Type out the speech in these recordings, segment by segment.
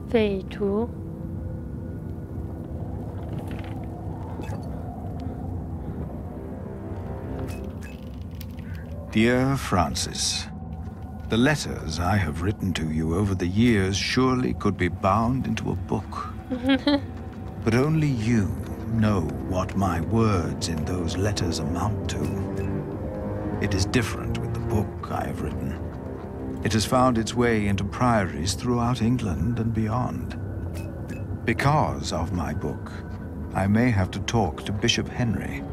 匪徒。Dear Francis, the letters I have written to you over the years surely could be bound into a book. But only you know what my words in those letters amount to. It is different with the book I have written. It has found its way into priories throughout England and beyond. Because of my book, I may have to talk to Bishop Henry.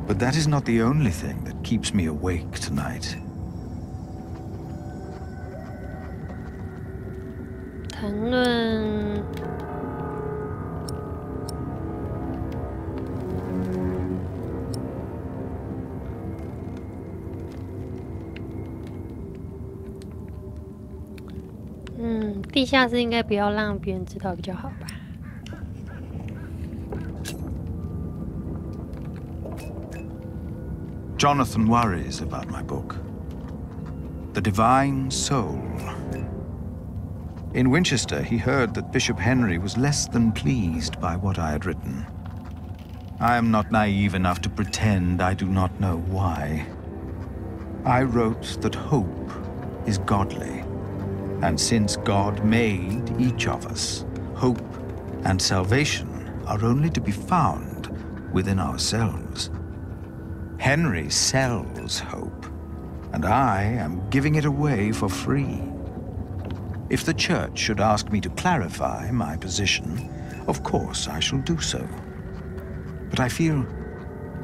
But that is not the only thing that keeps me awake tonight. 谈论地下室应该不要让别人知道比较好吧。Jonathan worries about my book. The Divine Soul. In Winchester, he heard that Bishop Henry was less than pleased by what I had written. I am not naive enough to pretend I do not know why. I wrote that hope is godly. And since God made each of us, hope and salvation are only to be found within ourselves. Henry sells hope, and I am giving it away for free. If the church should ask me to clarify my position, of course I shall do so. But I feel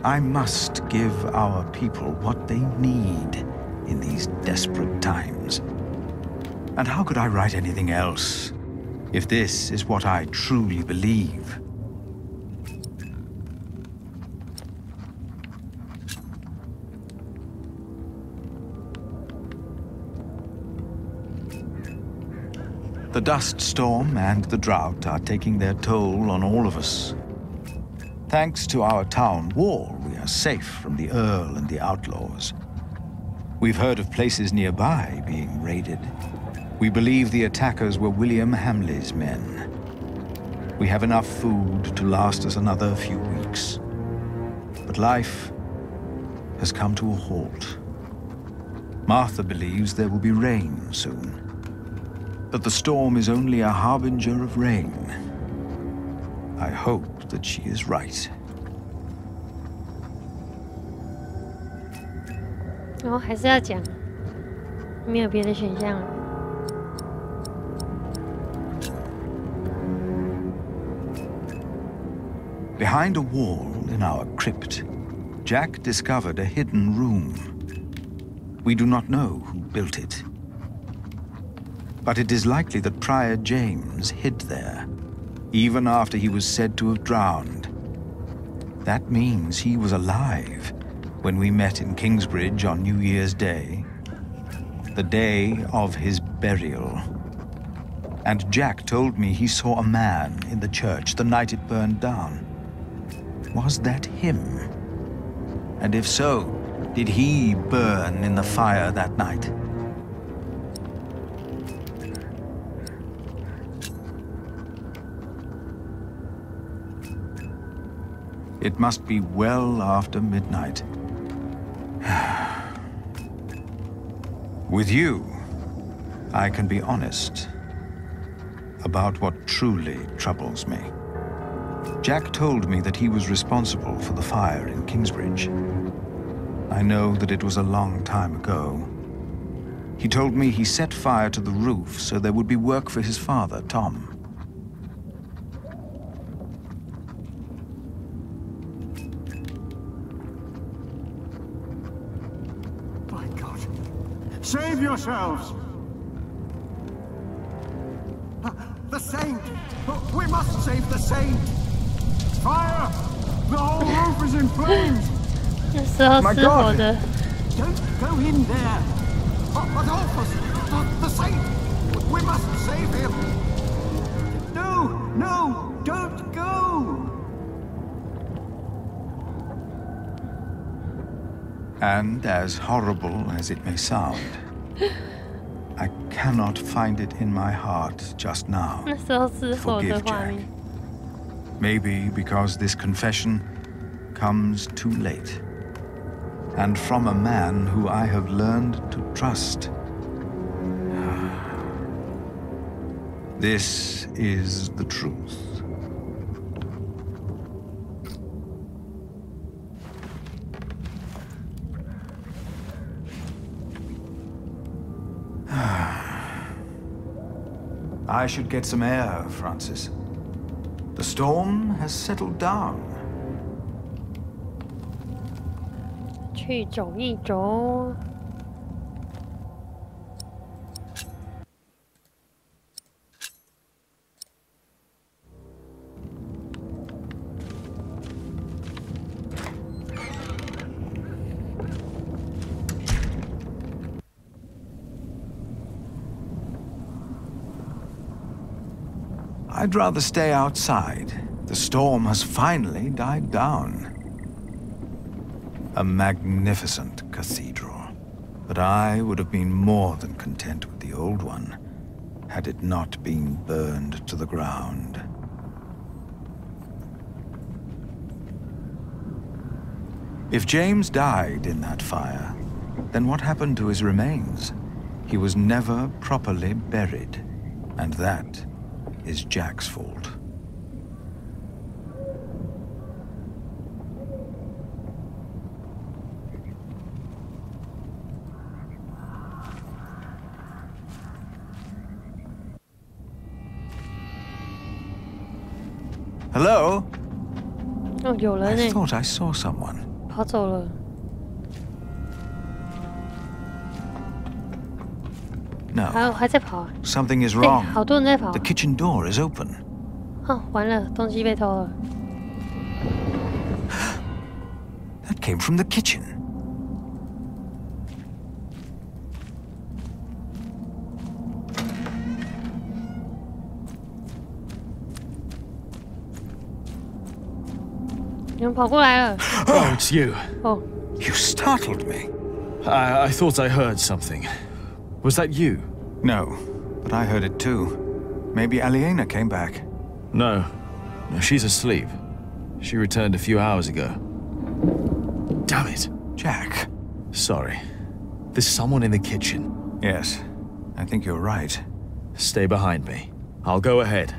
I must give our people what they need in these desperate times. And how could I write anything else if this is what I truly believe? The dust storm and the drought are taking their toll on all of us. Thanks to our town wall, we are safe from the Earl and the outlaws. We've heard of places nearby being raided. We believe the attackers were William Hamley's men. We have enough food to last us another few weeks. But life has come to a halt. Martha believes there will be rain soon. But the storm is only a harbinger of rain. I hope that she is right. 还是要讲，没有别的选项了。Behind a wall in our crypt, Jack discovered a hidden room. We do not know who built it. But it is likely that Prior James hid there, even after he was said to have drowned. That means he was alive when we met in Kingsbridge on New Year's Day, the day of his burial. And Jack told me he saw a man in the church the night it burned down. Was that him? And if so, did he burn in the fire that night? It must be well after midnight. With you, I can be honest about what truly troubles me. Jack told me that he was responsible for the fire in Kingsbridge. I know that it was a long time ago. He told me he set fire to the roof so there would be work for his father, Tom. Save yourselves! The Saint! We must save the Saint! Fire! The whole roof is in flames! 那时候失火的。 Don't go in there! Adolphus! The Saint! We must save him! No! No! Don't go! And as horrible as it may sound, I cannot find it in my heart just now. 那时候是否的 Forgive 画 Jack. 面。 Maybe because this confession comes too late. And from a man who I have learned to trust. This is the truth. I should get some air, Francis. The storm has settled down. 去走一走。I'd rather stay outside. The storm has finally died down. A magnificent cathedral. But I would have been more than content with the old one, had it not been burned to the ground. If James died in that fire, then what happened to his remains? He was never properly buried, and that is Jack's fault. Hello? 哦，有人 I 哎， thought I saw someone. 跑走了。 No, 还在跑啊！ something is 哎， wrong. 好多人在跑 The。kitchen door is open. 哦，完了，东西被偷了。 That came from the kitchen. "有人跑过来了。 Oh, it's you. 哦， You startled me. I thought I heard something. Was that you? No, but I heard it too. Maybe Aliena came back. No. No, she's asleep. She returned a few hours ago. Damn it. Jack. Sorry. There's someone in the kitchen. Yes, I think you're right. Stay behind me. I'll go ahead.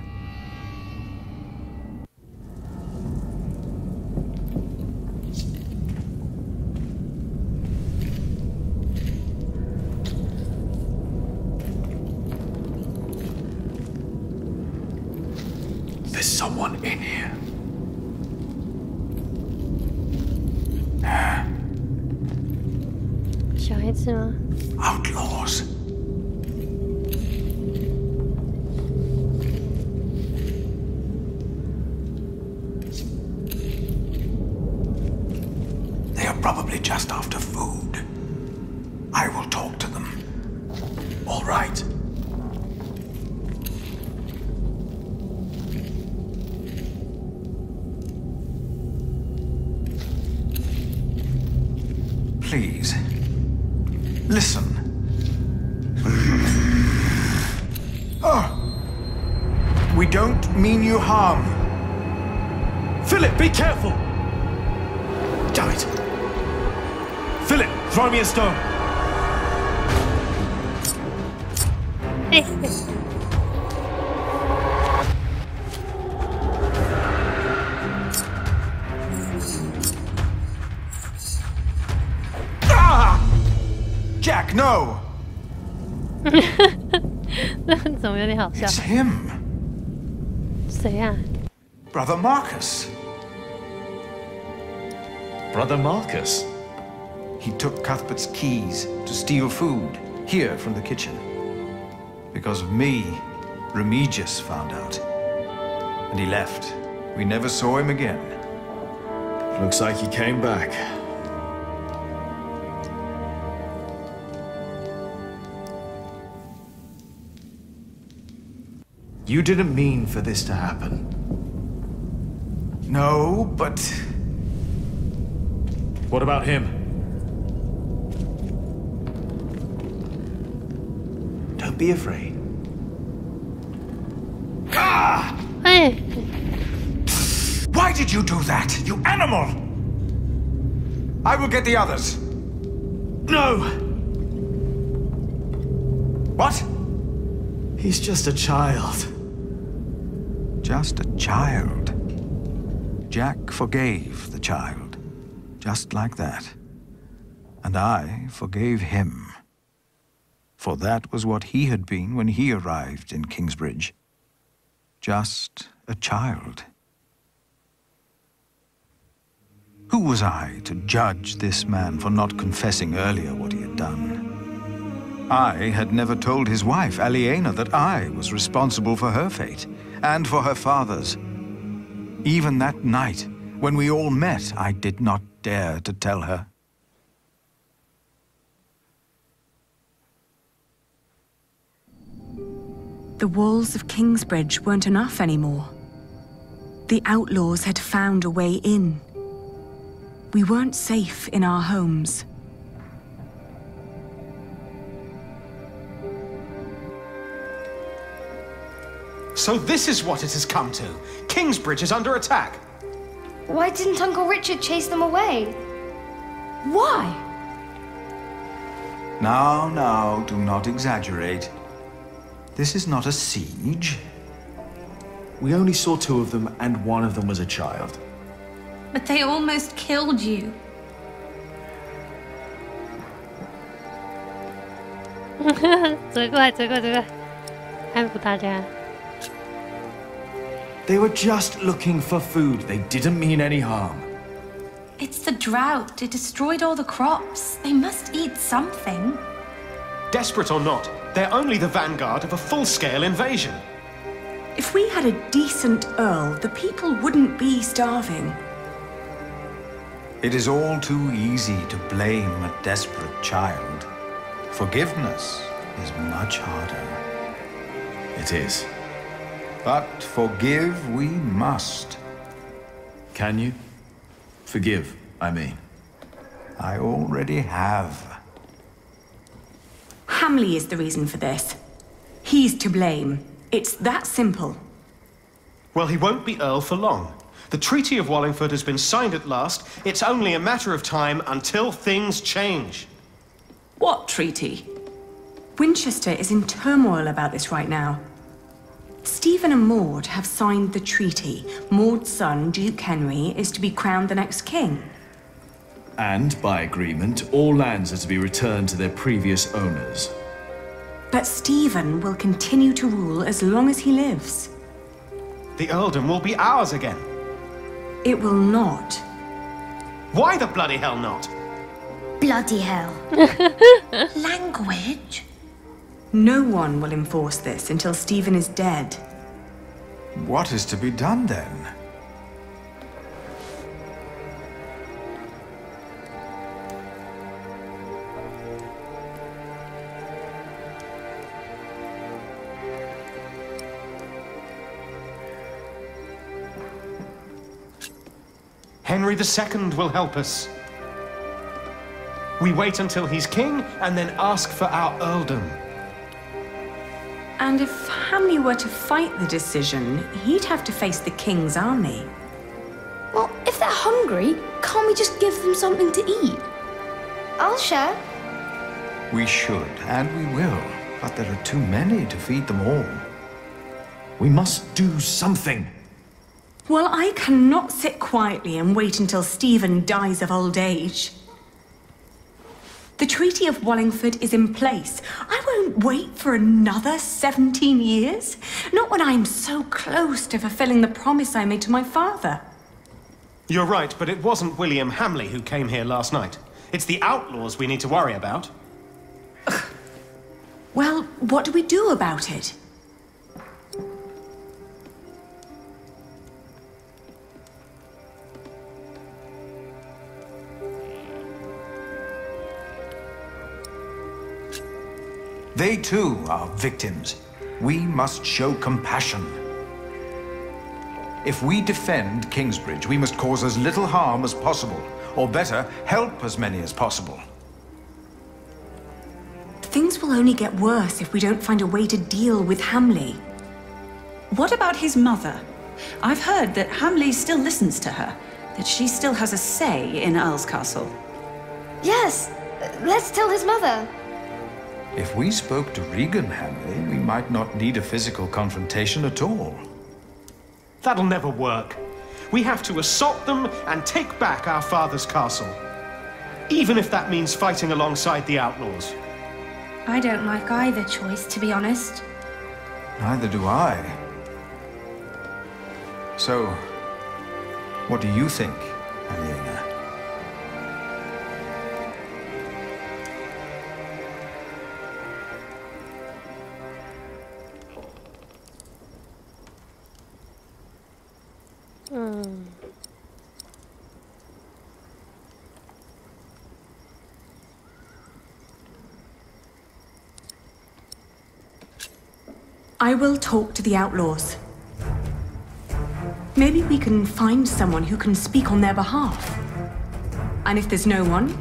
There's someone in here. 小孩子吗？ Outlaws. They are probably just after food. I will talk to them. All right. Please, listen. We don't mean you harm. Philip, be careful! Damn it! Philip, throw me a stone! 哎， Jack, no! 那怎么有点好笑？ It's him, 谁呀？ Brother Marcus. Brother Marcus? He took Cuthbert's keys to steal food here from the kitchen. Because of me, Remigius found out. And he left. We never saw him again. Looks like he came back. You didn't mean for this to happen. No, but What about him? Don't be afraid. Ah! Hey. Why did you do that, you animal? I will get the others. No! What? He's just a child. Just a child. Jack forgave the child, just like that. And I forgave him. For that was what he had been when he arrived in Kingsbridge. Just a child. Who was I to judge this man for not confessing earlier what he had done? I had never told his wife, Aliena, that I was responsible for her fate, and for her father's. Even that night, when we all met, I did not dare to tell her. The walls of Kingsbridge weren't enough anymore. The outlaws had found a way in. We weren't safe in our homes. So this is what it has come to. Kingsbridge is under attack. Why didn't Uncle Richard chase them away? Why? Now, do not exaggerate. This is not a siege. We only saw 2 of them, and one of them was a child. But they almost killed you. They were just looking for food. They didn't mean any harm. It's the drought. It destroyed all the crops. They must eat something. Desperate or not, they're only the vanguard of a full-scale invasion. If we had a decent Earl, the people wouldn't be starving. It is all too easy to blame a desperate child. Forgiveness is much harder. It is. But forgive we must. Can you? Forgive, I mean. I already have. Hamley is the reason for this. He's to blame. It's that simple. Well, he won't be Earl for long. The Treaty of Wallingford has been signed at last. It's only a matter of time until things change. What treaty? Winchester is in turmoil about this right now. Stephen and Maud have signed the treaty. Maud's son, Duke Henry, is to be crowned the next king. And, by agreement, all lands are to be returned to their previous owners. But Stephen will continue to rule as long as he lives. The earldom will be ours again. It will not. Why the bloody hell not? Bloody hell. Language? No one will enforce this until Stephen is dead. What is to be done then? Henry II will help us. We wait until he's king and then ask for our earldom. And if Hamley were to fight the decision, he'd have to face the king's army. Well, if they're hungry, can't we just give them something to eat? I'll share. We should, and we will. But there are too many to feed them all. We must do something. Well, I cannot sit quietly and wait until Stephen dies of old age. The Treaty of Wallingford is in place. I won't wait for another 17 years. Not when I'm so close to fulfilling the promise I made to my father. You're right, but it wasn't William Hamley who came here last night. It's the outlaws we need to worry about. Well, what do we do about it? They too are victims. We must show compassion. If we defend Kingsbridge, we must cause as little harm as possible. Or better, help as many as possible. things will only get worse if we don't find a way to deal with Hamley. What about his mother? I've heard that Hamley still listens to her, that she still has a say in Earl's Castle. Yes, let's tell his mother. If we spoke to Regan Hamley, we might not need a physical confrontation at all. That'll never work. We have to assault them and take back our father's castle. Even if that means fighting alongside the outlaws. I don't like either choice, to be honest. Neither do I. So, what do you think, Alena? I will talk to the outlaws. Maybe we can find someone who can speak on their behalf. And if there's no one,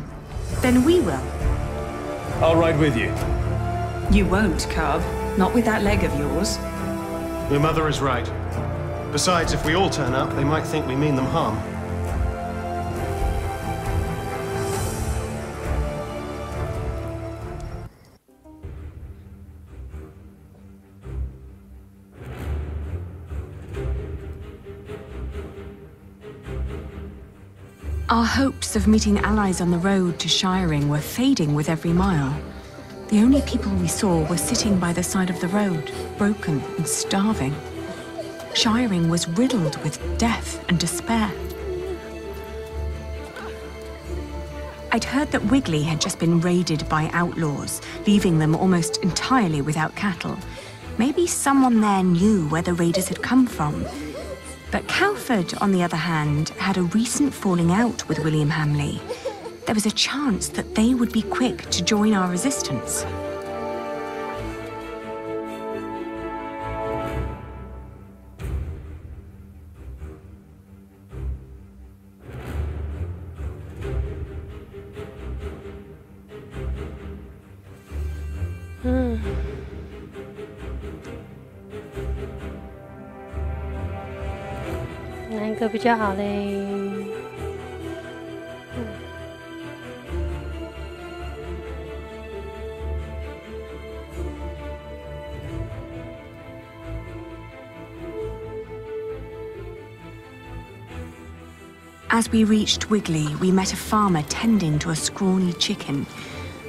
then we will. I'll ride with you. You won't, Cub. Not with that leg of yours. Your mother is right. Besides, if we all turn up, they might think we mean them harm. Our hopes of meeting allies on the road to Shiring were fading with every mile. The only people we saw were sitting by the side of the road, broken and starving. Shiring was riddled with death and despair. I'd heard that Wigley had just been raided by outlaws, leaving them almost entirely without cattle. Maybe someone there knew where the raiders had come from. But Cowford, on the other hand, had a recent falling out with William Hamley. There was a chance that they would be quick to join our resistance.哪一个比较好嘞As we reached Wigley, we met a farmer tending to a scrawny chicken.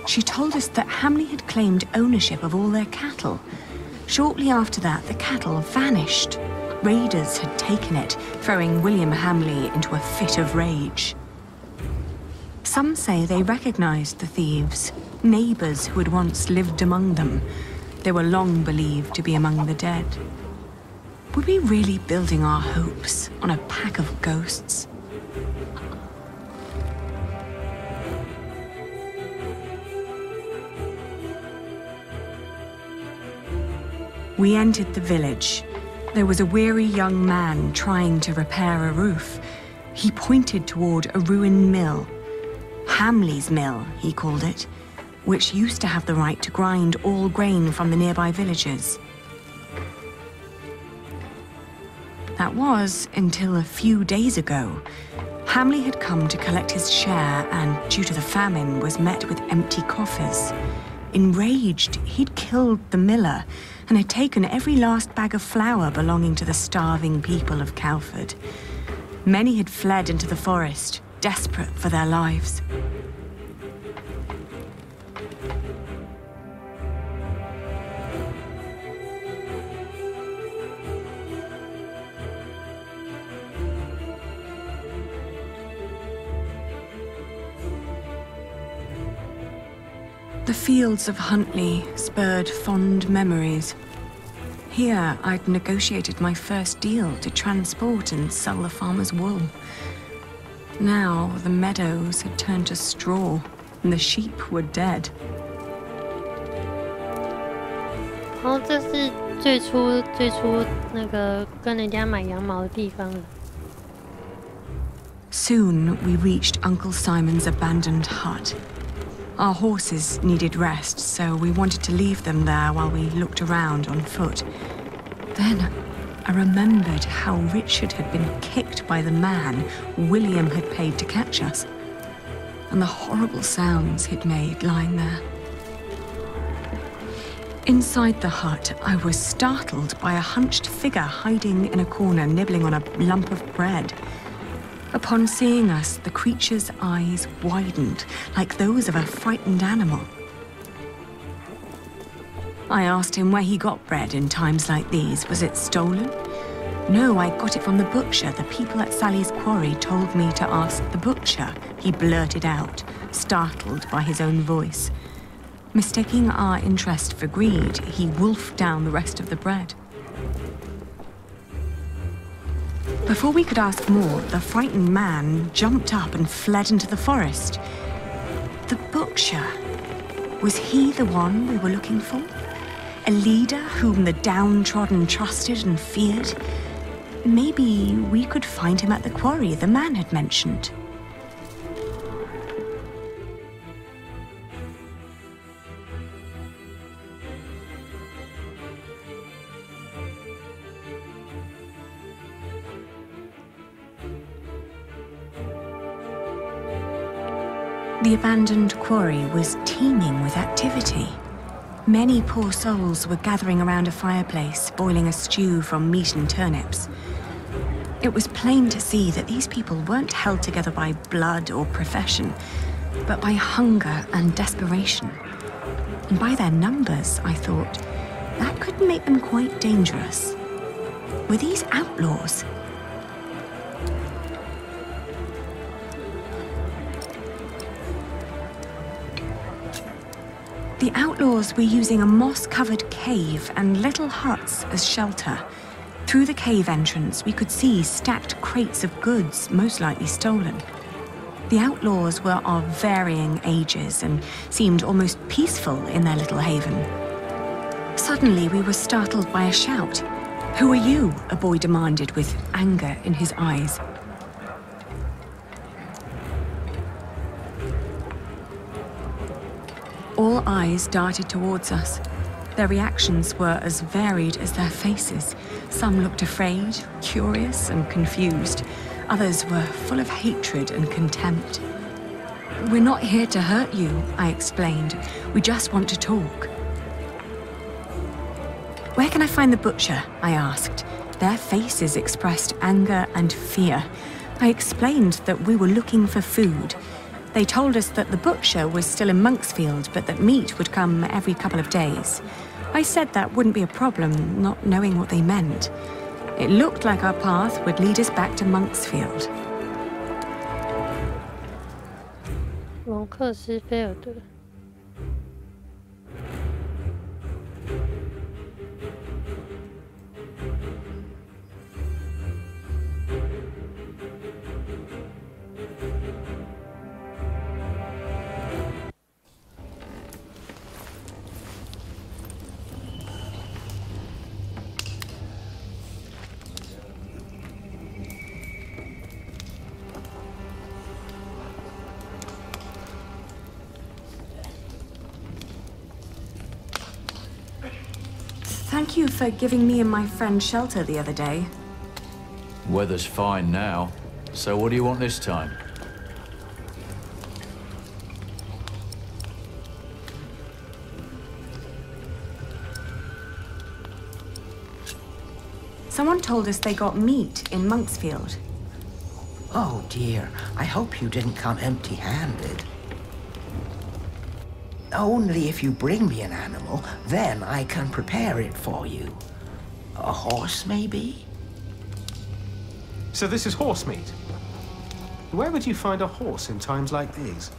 She told us that Hamley had claimed ownership of all their cattle. Shortly after that, the cattle vanished. Raiders had taken it, throwing William Hamley into a fit of rage. Some say they recognized the thieves, neighbors who had once lived among them. They were long believed to be among the dead. Were we really building our hopes on a pack of ghosts? We entered the village. There was a weary young man trying to repair a roof. He pointed toward a ruined mill. Hamley's mill, he called it, which used to have the right to grind all grain from the nearby villages. That was until a few days ago. Hamley had come to collect his share and, due to the famine, was met with empty coffers. Enraged, he'd killed the miller and had taken every last bag of flour belonging to the starving people of Cowford. Many had fled into the forest, desperate for their lives. The fields of Huntley spurred fond memories. Here, I'd negotiated my first deal to transport and sell the farmer's wool. Now, the meadows had turned to straw, and the sheep were dead. 然后这是最初那个跟人家买羊毛的地方了。Soon, we reached Uncle Simon's abandoned hut. Our horses needed rest, so we wanted to leave them there while we looked around on foot. Then I remembered how Richard had been kicked by the man William had paid to catch us, and the horrible sounds he'd made lying there. Inside the hut, I was startled by a hunched figure hiding in a corner, nibbling on a lump of bread. Upon seeing us, the creature's eyes widened, like those of a frightened animal. I asked him where he got bread in times like these. Was it stolen? No, I got it from the butcher. The people at Sally's quarry told me to ask the butcher, he blurted out, startled by his own voice. Mistaking our interest for greed, he wolfed down the rest of the bread. Before we could ask more, the frightened man jumped up and fled into the forest. The butcher. Was he the one we were looking for? A leader whom the downtrodden trusted and feared? Maybe we could find him at the quarry the man had mentioned. The abandoned quarry was teeming with activity. Many poor souls were gathering around a fireplace, boiling a stew from meat and turnips. It was plain to see that these people weren't held together by blood or profession, but by hunger and desperation. And by their numbers, I thought, that could make them quite dangerous. Were these outlaws? The outlaws were using a moss-covered cave and little huts as shelter. Through the cave entrance, we could see stacked crates of goods, most likely stolen. The outlaws were of varying ages and seemed almost peaceful in their little haven. Suddenly, we were startled by a shout. "Who are you?" a boy demanded with anger in his eyes. All eyes darted towards us. Their reactions were as varied as their faces. Some looked afraid, curious, and confused. Others were full of hatred and contempt. "We're not here to hurt you," I explained. "We just want to talk." "Where can I find the butcher?" I asked. Their faces expressed anger and fear. I explained that we were looking for food. They told us that the butcher was still in Monksfield, but that meat would come every couple of days. I said that wouldn't be a problem, not knowing what they meant. It looked like our path would lead us back to Monksfield. 隆克斯菲尔德。Thank you for giving me and my friend shelter the other day. Weather's fine now, so what do you want this time? Someone told us they got meat in Monksfield. Oh dear, I hope you didn't come empty-handed. Only if you bring me an animal, then I can prepare it for you. A horse, maybe? So this is horse meat? Where would you find a horse in times like these?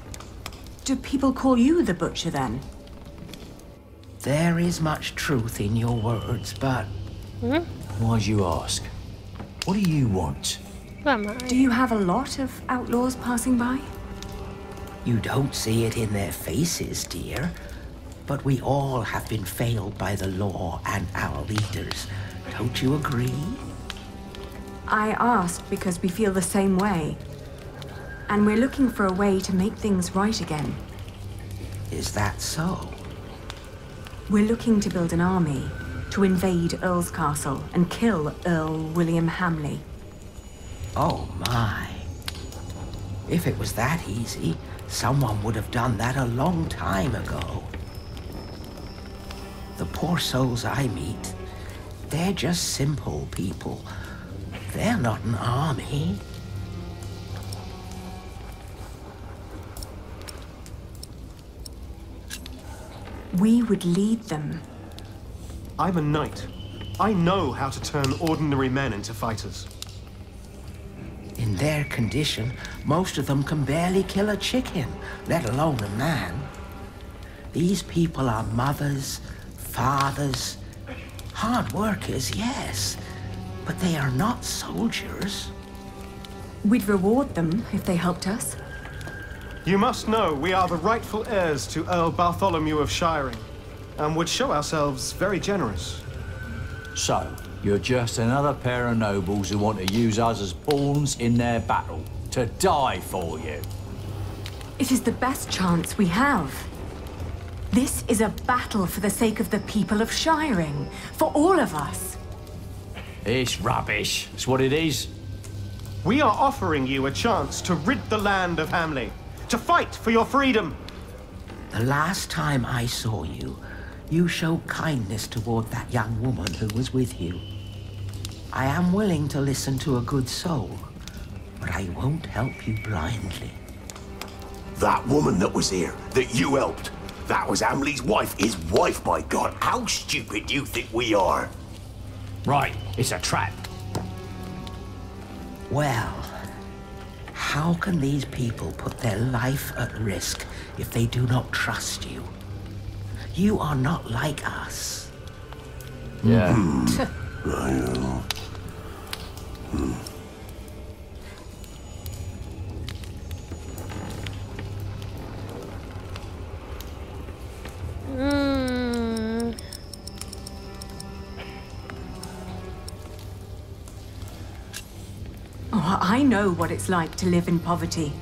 Do people call you the butcher, then? There is much truth in your words, but... Why'd you ask? What do you want? Do you have a lot of outlaws passing by? You don't see it in their faces, dear. But we all have been failed by the law and our leaders. Don't you agree? I asked because we feel the same way. And we're looking for a way to make things right again. Is that so? We're looking to build an army to invade Earl's castle and kill Earl William Hamley. Oh my. If it was that easy, someone would have done that a long time ago. The poor souls I meet, they're just simple people. They're not an army. We would lead them. I'm a knight. I know how to turn ordinary men into fighters. In their condition, most of them can barely kill a chicken, let alone a man. These people are mothers, fathers, hard workers, yes, but they are not soldiers. We'd reward them if they helped us. You must know we are the rightful heirs to Earl Bartholomew of Shiring, and would show ourselves very generous. So, you're just another pair of nobles who want to use us as pawns in their battle, to die for you. It is the best chance we have. This is a battle for the sake of the people of Shiring, for all of us. It's rubbish. It's what it is. We are offering you a chance to rid the land of Hamley, to fight for your freedom. The last time I saw you, you showed kindness toward that young woman who was with you. I am willing to listen to a good soul, but I won't help you blindly. That woman that was here, that you helped, that was Hamley's wife. His wife, my God. How stupid do you think we are? Right, it's a trap. Well, how can these people put their life at risk if they do not trust you? You are not like us. Yeah. I know. Oh, I know what it's like to live in poverty.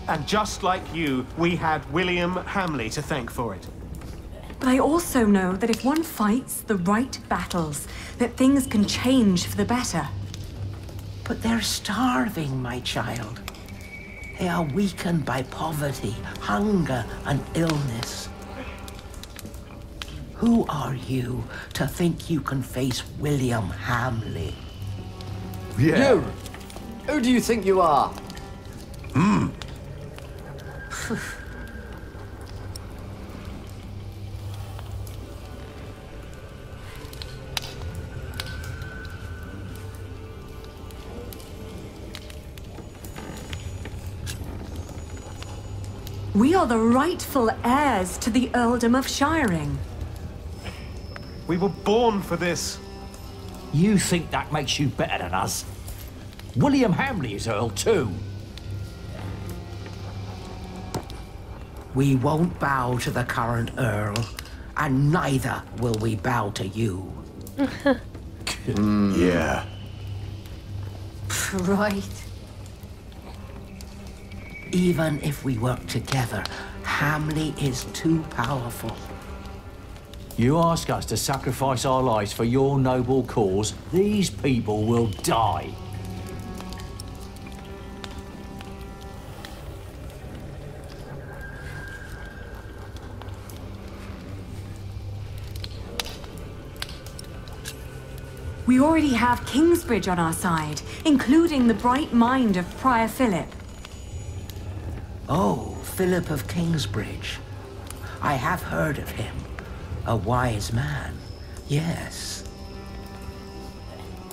And just like you, we had William Hamley to thank for it. But I also know that if one fights the right battles, that things can change for the better. But they're starving, my child. They are weakened by poverty, hunger, and illness. Who are you to think you can face William Hamley? Yeah. You! Who do you think you are? We are the rightful heirs to the Earldom of Shiring. We were born for this. You think that makes you better than us? William Hamley is Earl too. We won't bow to the current Earl, and neither will we bow to you. Yeah. Right. Even if we work together, Hamley is too powerful. You ask us to sacrifice our lives for your noble cause, these people will die. We already have Kingsbridge on our side, including the bright mind of Prior Philip. Oh, Philip of Kingsbridge. I have heard of him. A wise man, yes.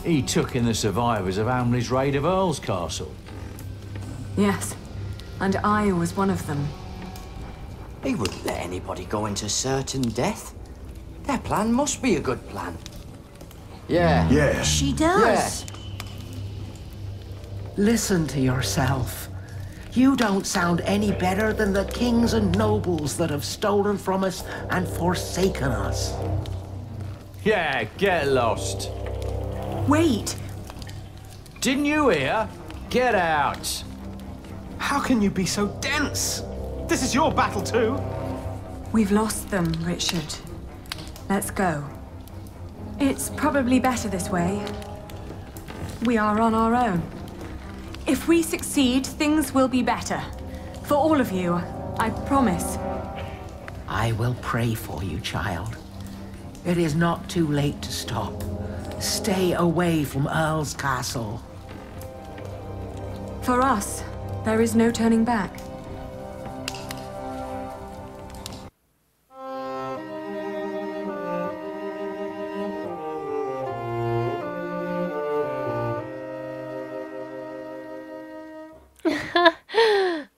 He took in the survivors of Hamley's raid of Earl's Castle. Yes, and I was one of them. He wouldn't let anybody go into certain death. Their plan must be a good plan. Yeah. Yeah. She does. Yeah. Listen to yourself. You don't sound any better than the kings and nobles that have stolen from us and forsaken us. Yeah, get lost. Wait! Didn't you hear? Get out. How can you be so dense? This is your battle too. We've lost them, Richard. Let's go. It's probably better this way. We are on our own. If we succeed, things will be better. For all of you, I promise. I will pray for you, child. It is not too late to stop. Stay away from Earl's castle. For us, there is no turning back.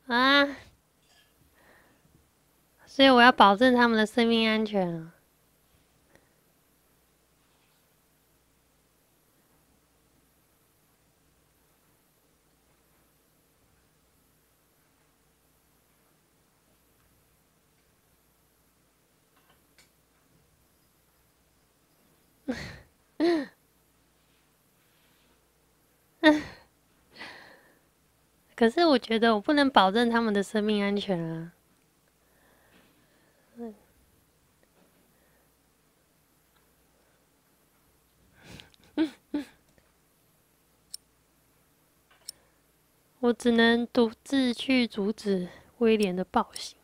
啊！所以我要保证他们的生命安全啊！可是我觉得我不能保证他们的生命安全啊。我只能独自去阻止威廉的暴行。